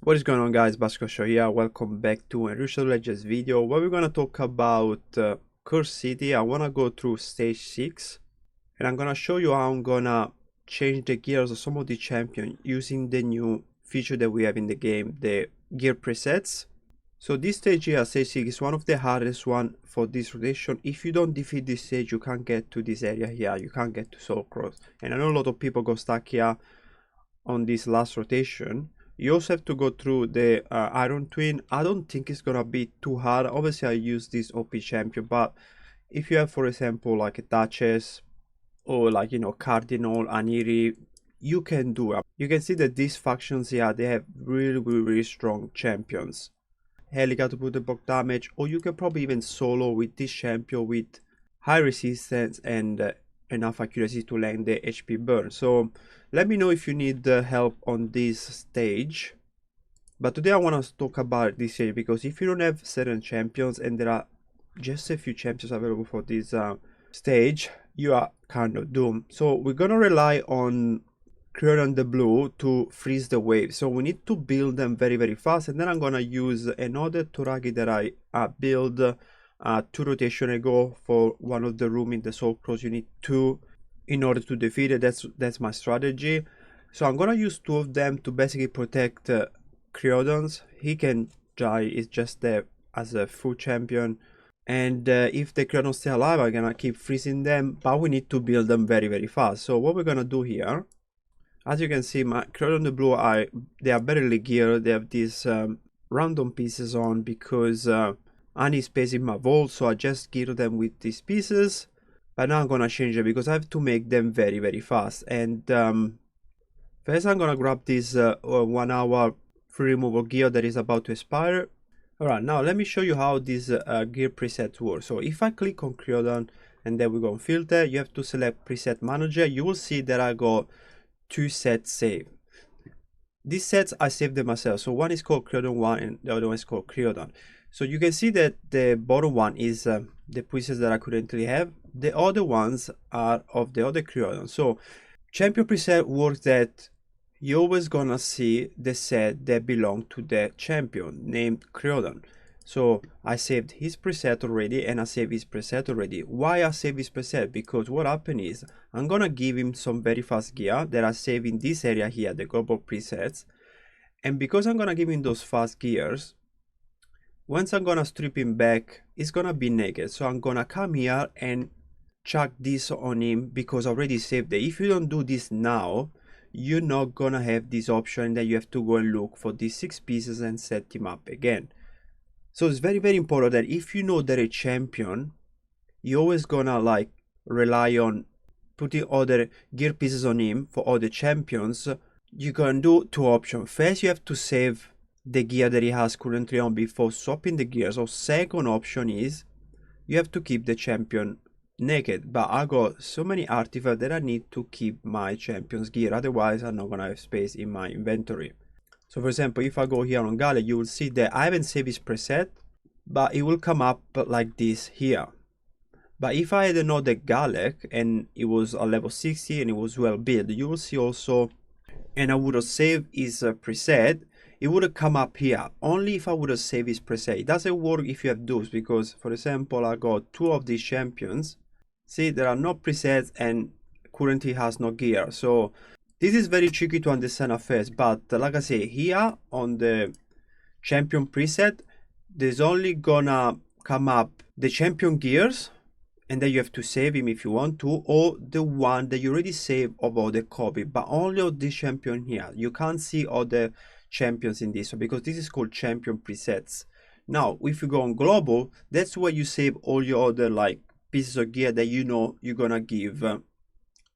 What is going on, guys? Basco Show here. Welcome back to a Russian Legends video where we're gonna talk about Curse City. I wanna go through stage 6 and I'm gonna show you how I'm gonna change the gears of some of the champions using the new feature that we have in the game, the gear presets. So this stage here, stage 6, is one of the hardest one for this rotation. If you don't defeat this stage, you can't get to this area here, you can't get to Soul Cross. And I know a lot of people got stuck here on this last rotation. You also have to go through the Iron Twin. I don't think it's gonna be too hard. Obviously I use this OP champion, but if you have, for example, like a Duchess or like, you know, Cardinal, Aniri, you can do it. You can see that these factions here, they have really strong champions. Helica to put the block damage, or you can probably even solo with this champion with high resistance and enough accuracy to land the HP burn. So let me know if you need help on this stage. But today I want to talk about this stage because if you don't have certain champions and there are just a few champions available for this stage, you are kind of doomed. So we're gonna rely on Creodon the Blue to freeze the wave. So we need to build them very fast, and then I'm gonna use another Toragi that I built 2 rotation ago for one of the room in the Soul Cross. You need 2 in order to defeat it. That's my strategy. So I'm gonna use 2 of them to basically protect Creodons. He can die, is just there as a full champion. And if the Creodons stay alive, I'm gonna keep freezing them, but we need to build them very fast. So what we're gonna do here, as you can see, my Creodon the Blue, they are barely geared. They have these random pieces on because I need space in my vault, so I just gear them with these pieces. But now I'm gonna change it because I have to make them very fast. And first I'm gonna grab this 1 hour free removal gear that is about to expire. Alright, now let me show you how this gear preset works. So if I click on Creodon and then we go on filter, you have to select preset manager. You will see that I got 2 sets saved. These sets I saved them myself. So one is called Creodon 1 and the other one is called Creodon. So you can see that the bottom one is the presets that I currently have. The other ones are of the other Creodon. So champion preset works that you're always gonna see the set that belong to the champion named Creodon. So I saved his preset already and I saved his preset already. Why I save his preset? Because what happened is I'm gonna give him some very fast gear that I save in this area here, the global presets. And because I'm gonna give him those fast gears, once I'm gonna strip him back, it's gonna be naked. So I'm gonna come here and chuck this on him because I already saved it. If you don't do this now, you're not gonna have this option that you have to go and look for these 6 pieces and set him up again. So it's very important that if you know that a champion, you're always gonna like rely on putting other gear pieces on him for other champions. You can do 2 options. First, you have to save the gear that he has currently on before swapping the gears. So second option is you have to keep the champion naked, but I got so many artifacts that I need to keep my champion's gear, otherwise I'm not gonna have space in my inventory. So for example, if I go here on Galek, you will see that I haven't saved his preset, but it will come up like this here. But if I had another Galek and it was a level 60 and it was well built, you will see also, and I would have saved his preset, it would have come up here only if I would have saved his preset. It doesn't work if you have those, because for example I got 2 of these champions. See, there are no presets and currently has no gear. So this is very tricky to understand at first, but like I say, here on the champion preset, there's only gonna come up the champion gears, and then you have to save him if you want to, or the one that you already saved of all the copy, but only of this champion here. You can't see other champions in this one because this is called champion presets. Now, if you go on global, that's where you save all your other like pieces of gear that you know you're gonna give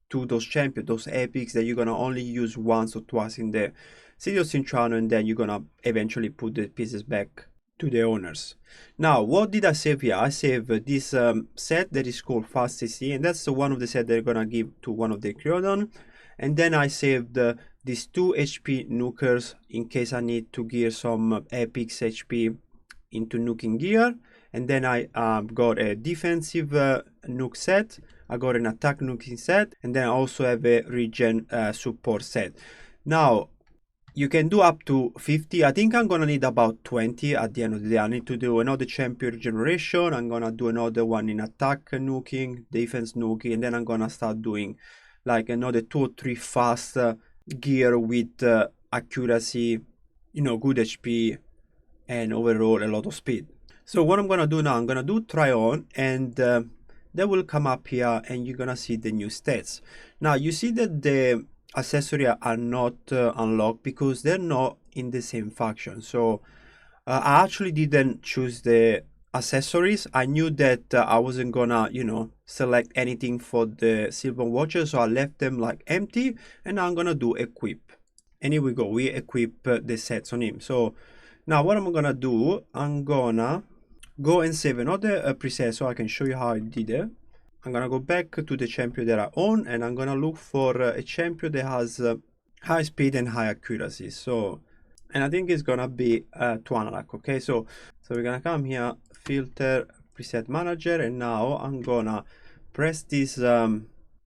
to those champions, those epics that you're gonna only use once or twice in the City of Cintrano, and then you're gonna eventually put the pieces back to the owners. Now, what did I save here? I saved this set that is called Fast CC, and that's one of the set they're gonna give to one of the Creodon. And then I saved these 2 HP nukers in case I need to gear some epics HP into nuking gear. And then I got a defensive nuke set, I got an attack nuking set, and then I also have a regen support set. Now, You can do up to 50. I think I'm gonna need about 20 at the end of the day. I need to do another champion generation. I'm gonna do another one in attack nuking, defense nuking, and then I'm gonna start doing like another 2 or 3 fast gear with accuracy, you know, good HP, and overall a lot of speed. So what I'm gonna do now, I'm gonna do try on, and that will come up here, and you're gonna see the new stats. Now you see that the accessories are not unlocked because they're not in the same faction. So I actually didn't choose the accessories. I knew that I wasn't gonna, you know, select anything for the Silver Watcher, so I left them like empty, and now I'm gonna do equip. And here we go, we equip the sets on him. So now what I'm gonna do, I'm gonna go and save another preset so I can show you how I did it. I'm gonna go back to the champion that I own, and I'm gonna look for a champion that has high speed and high accuracy. So, and I think it's gonna be Twanarak. Okay, so we're gonna come here, filter, preset manager, and now I'm gonna press this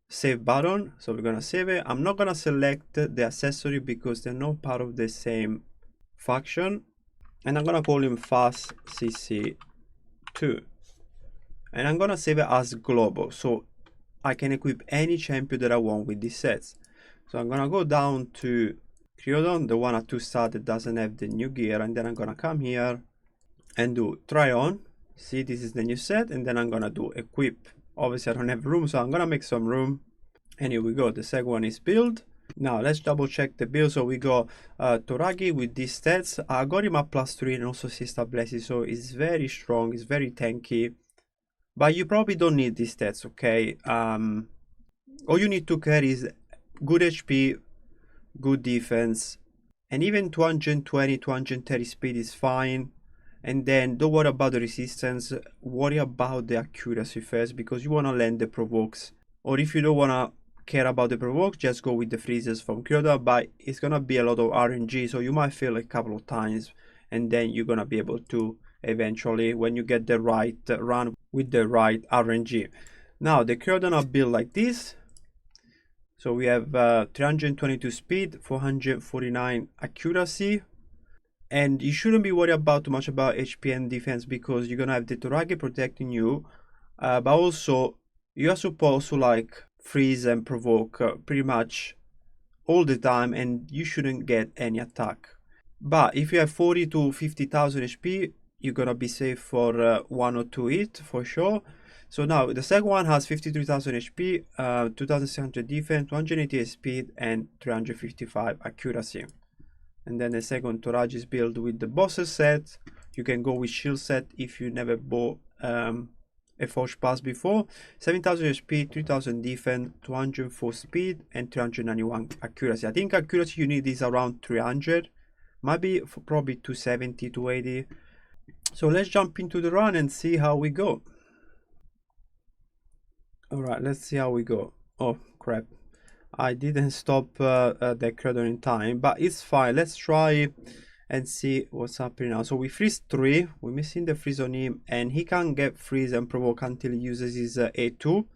save button. So we're gonna save it. I'm not gonna select the accessory because they're not part of the same faction, and I'm gonna call him fast CC2. And I'm gonna save it as global, so I can equip any champion that I want with these sets. So I'm gonna go down to Creodon, the one at 2-star that doesn't have the new gear, and then I'm gonna come here and do try on. See, this is the new set, and then I'm gonna do equip. Obviously I don't have room, so I'm gonna make some room. And here we go, the second one is build. Now let's double check the build. So we got Toragi with these stats. I got him at +3 and also Sister Blessing, so it's very strong, it's very tanky. But you probably don't need these stats, okay? All you need to carry is good HP, good defense, and even 220, 230 speed is fine. And then don't worry about the resistance, worry about the accuracy first, because you want to land the provokes. Or if you don't want to care about the provokes, just go with the freezes from Kyoto, but it's going to be a lot of RNG, so you might fail a couple of times, and then you're going to be able to eventually when you get the right run with the right RNG. Now the Croydon are built like this. So we have 322 speed, 449 accuracy, and you shouldn't be worried about too much about HP and defense because you're gonna have the Toragi protecting you, but also you are supposed to like freeze and provoke pretty much all the time, and you shouldn't get any attack. But if you have 40 to 50,000 HP, you're gonna be safe for 1 or 2 hits for sure. So now the second one has 53,000 HP, 2,600 defense, 280 speed, and 355 accuracy. And then the second Toragi is built with the bosses set. You can go with shield set if you never bought a Forge Pass before. 7,000 HP, 3,000 defense, 204 speed, and 391 accuracy. I think accuracy you need is around 300. Might be probably 270, 280. So let's jump into the run and see how we go. Alright, let's see how we go. Oh crap, I didn't stop the Cradle in time, but it's fine. Let's try and see what's happening now. So we freeze 3, we're missing the freeze on him, and he can't get freeze and provoke until he uses his A2.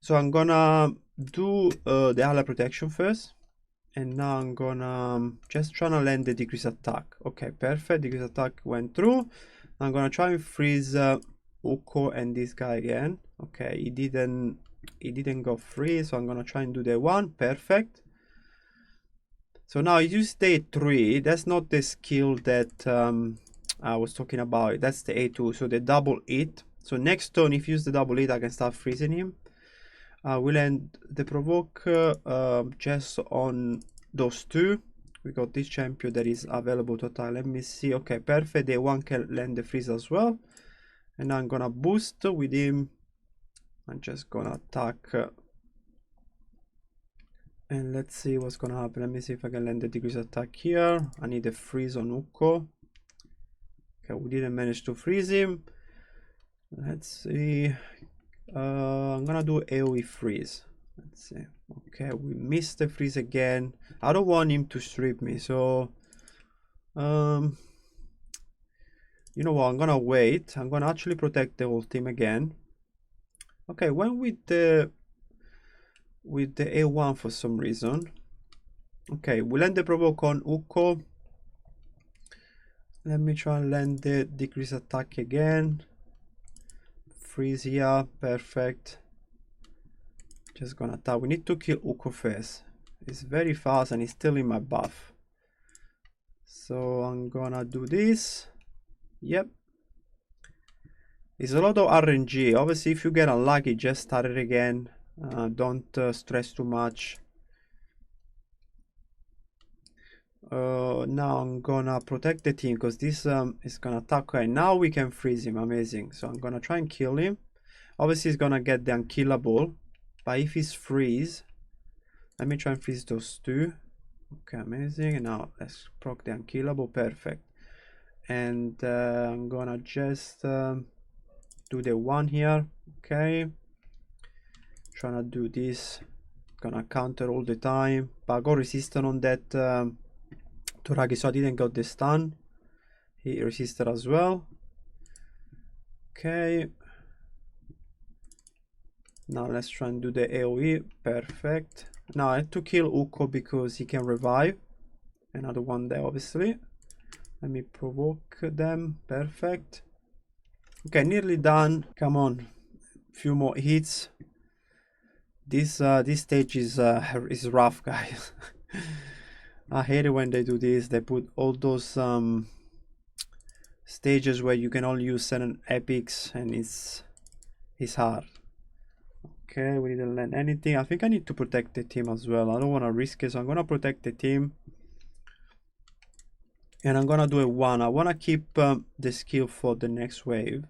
So I'm gonna do the ally protection first. And now I'm gonna just trying to land the decrease attack. Okay, perfect. Decrease attack went through. I'm gonna try and freeze Uko and this guy again. Okay, he didn't go free, so I'm gonna try and do the one. Perfect. So now you stay 3. That's not the skill that I was talking about. That's the A2. So the double hit. So next turn, if you use the double hit, I can start freezing him. We'll end the provoke just on those 2. We got this champion that is available total. Let me see. Okay, perfect. The one can land the freeze as well. And I'm gonna boost with him. I'm just gonna attack. And let's see what's gonna happen. Let me see if I can land the decrease attack here. I need a freeze on Uko. Okay, we didn't manage to freeze him. Let's see. I'm gonna do AoE freeze. Let's see. Okay, we missed the freeze again. I don't want him to strip me, so you know what, I'm gonna wait. I'm gonna actually protect the whole team again. Okay, went with the A1 for some reason. Okay, we'll end the provoke on Ukko. Let me try and land the decrease attack again. Freeze here, perfect. Just gonna attack. We need to kill Ukko first. It's very fast and he's still in my buff. So I'm gonna do this. Yep. It's a lot of RNG. Obviously, if you get unlucky, just start it again. Don't stress too much. Now I'm gonna protect the team because this is gonna attack. Okay, now we can freeze him. Amazing. So I'm gonna try and kill him. Obviously, he's gonna get the unkillable. But if he's freeze, let me try and freeze those two. Okay, amazing. And now let's proc the unkillable. Perfect. And I'm gonna just do the one here. Okay. Trying to do this. Gonna counter all the time. But I got resistance on that Toragi, so I didn't get the stun. He resisted as well. Okay. Now let's try and do the AoE. Perfect. Now I had to kill Ukko because he can revive. Another one there, obviously. Let me provoke them. Perfect. Okay, nearly done. Come on. Few more hits. This stage is rough, guys. I hate it when they do this. They put all those stages where you can only use certain epics, and it's hard. Okay, we didn't land anything. I think I need to protect the team as well. I don't want to risk it, so I'm gonna protect the team. And I'm gonna do a 1. I wanna keep the skill for the next wave.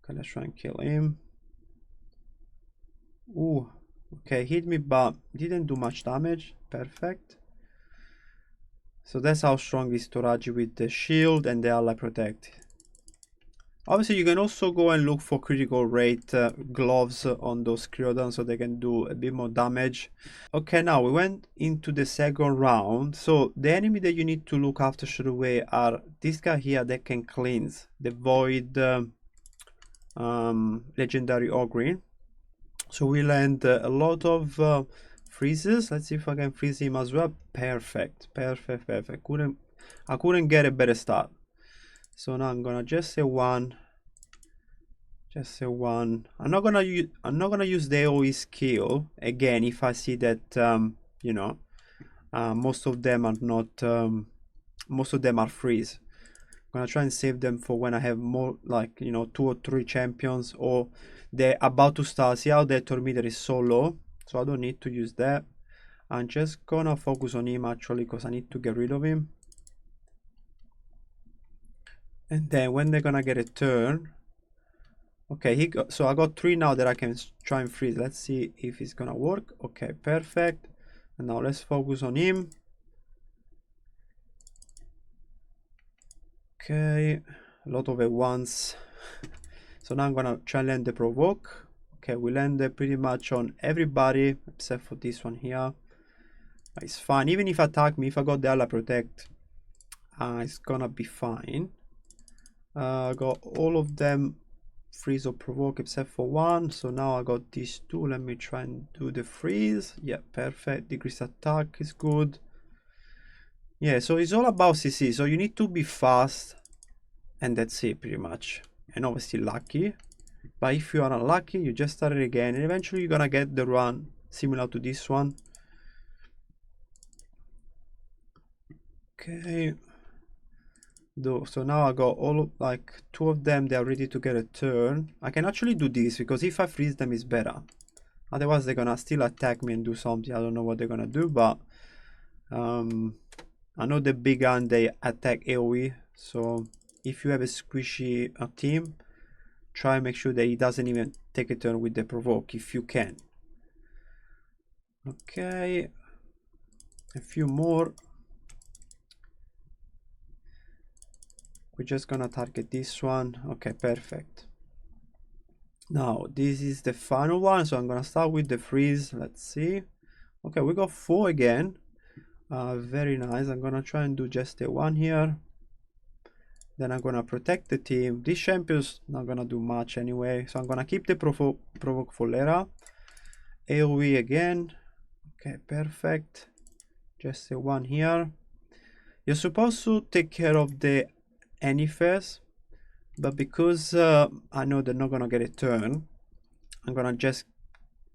Okay, let's try and kill him. Ooh, okay, hit me, but didn't do much damage. Perfect. So that's how strong is Toragi with the shield and the ally protect. Obviously, you can also go and look for critical rate gloves on those Creodons so they can do a bit more damage. Okay, now we went into the second round. So the enemy that you need to look after straight away are this guy here that can cleanse the Void Legendary Ogre. So we land a lot of freezes. Let's see if I can freeze him as well. Perfect, perfect, perfect. I couldn't get a better start. So now I'm gonna just say 1. Just say 1. I'm not gonna use the AoE skill again if I see that you know, most of them are not most of them are freeze. I'm gonna try and save them for when I have more, like, you know, 2 or 3 champions, or they're about to start. See how their tormeter is so low, so I don't need to use that. I'm just gonna focus on him actually because I need to get rid of him. And then when they're gonna get a turn, okay, so I got 3 now that I can try and freeze. Let's see if it's gonna work. Okay, perfect. And now let's focus on him. Okay, a lot of it once. So now I'm gonna try and land the provoke. Okay, we landed pretty much on everybody except for this one here. It's fine. Even if attack me, if I got the ally protect, it's gonna be fine. I got all of them freeze or provoke except for 1. So now I got these 2. Let me try and do the freeze. Yeah, perfect. Decrease attack is good. Yeah, so it's all about CC. So you need to be fast, and that's it pretty much. And obviously lucky. But if you are unlucky, you just start it again, and eventually you're gonna get the run similar to this one. Okay. So now I got all of, like 2 of them, they are ready to get a turn. I can actually do this because if I freeze them, it's better. Otherwise they're gonna still attack me and do something. I don't know what they're gonna do, but I know the big gun, they attack AoE. So if you have a squishy team, try and make sure that he doesn't even take a turn with the provoke if you can. Okay, a few more. We're just gonna target this one. Okay, perfect. Now this is the final one, so I'm gonna start with the freeze. Let's see. Okay, we got 4 again. Very nice. I'm gonna try and do just a 1 here. Then I'm gonna protect the team. These champions not gonna do much anyway, so I'm gonna keep the provoke for Lera. AoE again. Okay, perfect. Just the one here. You're supposed to take care of the Annie first, but because I know they're not gonna get a turn, I'm gonna just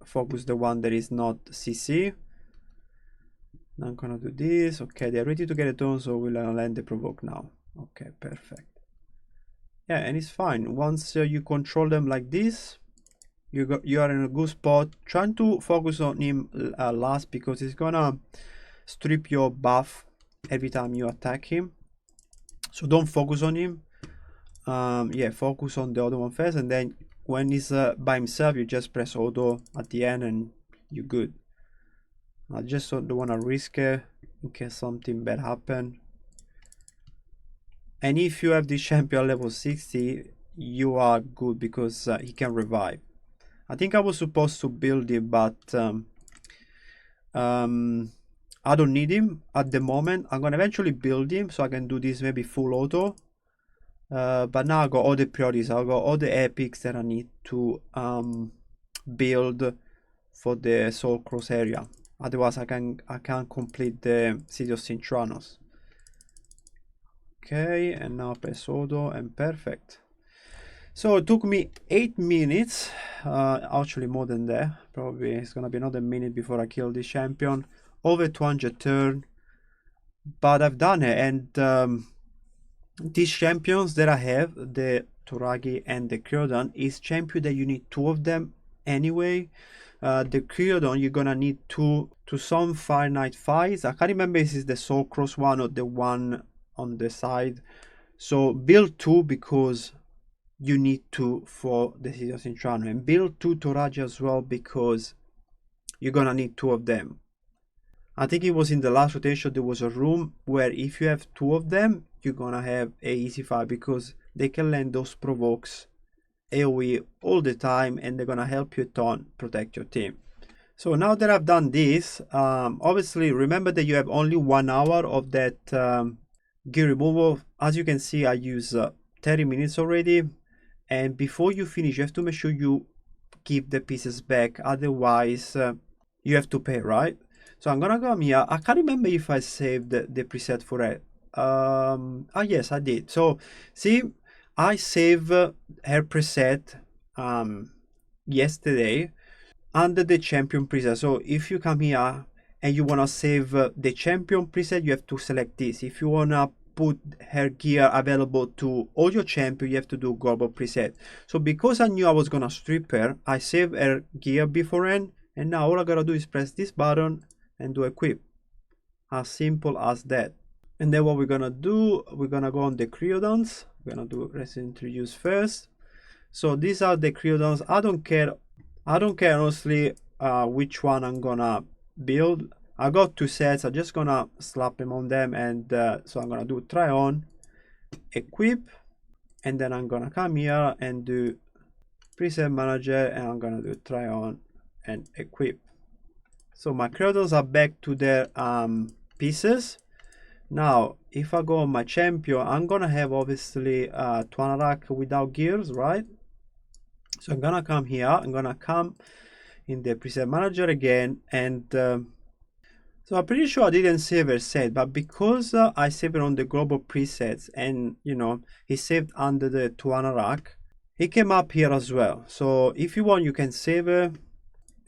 focus the one that is not CC. Now I'm gonna do this. Okay, they're ready to get a turn, so we'll land the provoke now. Okay, perfect. Yeah, and it's fine. Once you control them like this, you are in a good spot. Trying to focus on him last, because he's gonna strip your buff every time you attack him. So don't focus on him. Yeah, focus on the other one first, and then when he's by himself, you just press auto at the end and you're good. I just don't want to risk it in case something bad happen. And if you have this champion level 60, you are good, because he can revive. I think I was supposed to build it, but I don't need him at the moment. I'm gonna eventually build him so I can do this maybe full auto. But now I got all the priorities. I got all the epics that I need to build for the Soul Cross area. Otherwise, I can't complete the City of Cintranos. Okay, and now press auto and perfect. So it took me 8 minutes, actually more than that. Probably it's gonna be another minute before I kill this champion. Over 200 turn, but I've done it. And these champions that I have, the Toragi and the Kyodon, is champion that you need 2 of them anyway. The Kyodon, you're gonna need 2 to some Fire Knight fights. I can't remember if it's the Soul Cross one or the one on the side. So build 2, because you need 2 for the City of Cintrano, and build 2 Toragi as well, because you're gonna need 2 of them. I think it was in the last rotation, there was a room where if you have 2 of them, you're gonna have a easy fight, because they can land those provokes AoE all the time, and they're gonna help you a ton protect your team. So now that I've done this, obviously remember that you have only 1 hour of that gear removal. As you can see, I use 30 minutes already, and before you finish, you have to make sure you give the pieces back, otherwise you have to pay, right? So I'm gonna come here. I can't remember if I saved the preset for it. Yes, I did. So see, I saved her preset yesterday under the champion preset. So if you come here and you wanna save the champion preset, you have to select this. If you wanna put her gear available to all your champion, you have to do global preset. So because I knew I was gonna strip her, I saved her gear beforehand, and now all I gotta do is press this button and do equip. As simple as that. And then what we're gonna do, we're gonna go on the Kyodons. We're gonna do Resident Introduce first. So these are the Kyodons. I don't care honestly which one I'm gonna build. I got 2 sets. I'm just gonna slap them on them, and so I'm gonna do try on, equip, and then I'm gonna come here and do preset manager, and I'm gonna do try on and equip. So my Kyodons are back to their pieces. Now if I go on my champion, I'm gonna have obviously Twanarak without gears, right? So I'm gonna come here, I'm gonna come in the preset manager again, and so I'm pretty sure I didn't save her set, but because I saved it on the global presets, and you know, he saved under the Twanarak, he came up here as well. So if you want, you can save her,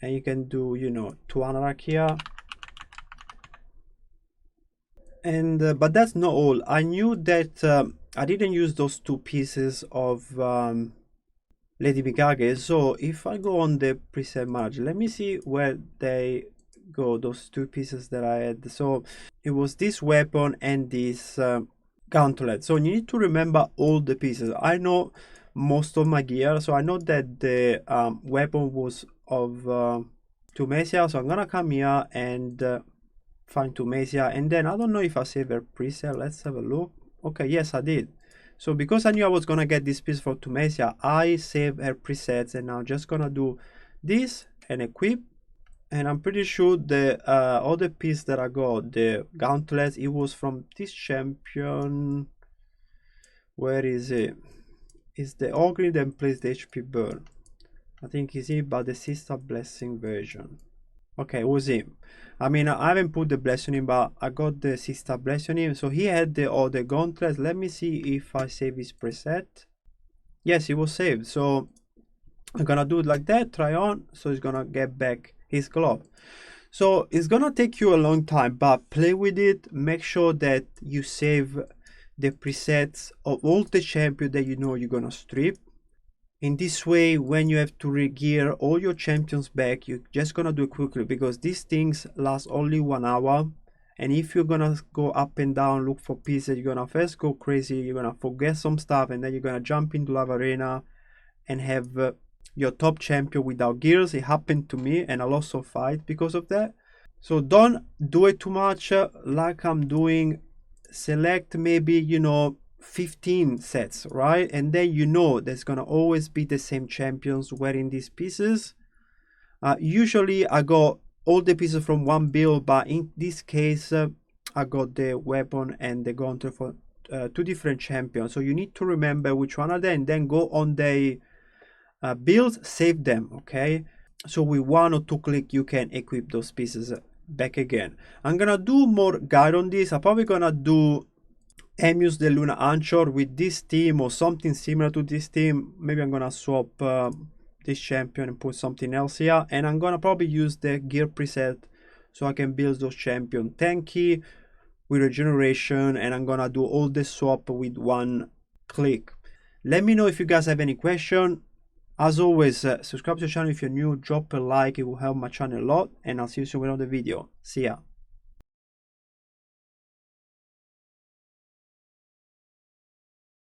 and you can do, you know, Twanarak here. And but that's not all. I knew that I didn't use those 2 pieces of Lady Mikage. So if I go on the preset manager, let me see where they go, those 2 pieces that I had. So it was this weapon and this gauntlet. So you need to remember all the pieces. I know most of my gear, so I know that the weapon was of Tumesia. So I'm gonna come here and find Tumesia, and then I don't know if I saved a preset. Let's have a look. Okay, yes, I did. So because I knew I was gonna get this piece for Tumesia, I saved her presets, and now I'm just gonna do this and equip. And I'm pretty sure the other piece that I got, the gauntlet, it was from this champion. Where is it? It's the Ogre that plays the HP burn. I think it's it, but the Sister Blessing version. Okay, it was him. I mean, I haven't put the bless on him, but I got the 6-star bless on him. So he had all the gauntlets. Let me see if I save his preset. Yes, it was saved. So I'm gonna do it like that, try on. So he's gonna get back his glove. So it's gonna take you a long time, but play with it. Make sure that you save the presets of all the champions that you know you're gonna strip. In this way, when you have to re-gear all your champions back, you're just gonna do it quickly, because these things last only 1 hour. And if you're gonna go up and down, look for pieces, you're gonna first go crazy, you're gonna forget some stuff, and then you're gonna jump into Lava Arena and have your top champion without gears. It happened to me and I lost a fight because of that. So don't do it too much like I'm doing. Select maybe, you know, 15 sets, right? And then you know there's gonna always be the same champions wearing these pieces. Usually I got all the pieces from one build, but in this case I got the weapon and the gauntlet for 2 different champions. So you need to remember which one are they, and then go on the builds, save them, okay? So with 1 or 2 click you can equip those pieces back again. I'm gonna do more guide on this. I'm probably gonna do Amuse the Luna Anchor with this team or something similar to this team. Maybe I'm gonna swap this champion and put something else here, and I'm gonna probably use the gear preset so I can build those champion tanky with regeneration, and I'm gonna do all the swap with 1 click. Let me know if you guys have any question. As always, subscribe to the channel if you're new, drop a like, it will help my channel a lot, and I'll see you soon with another video. See ya.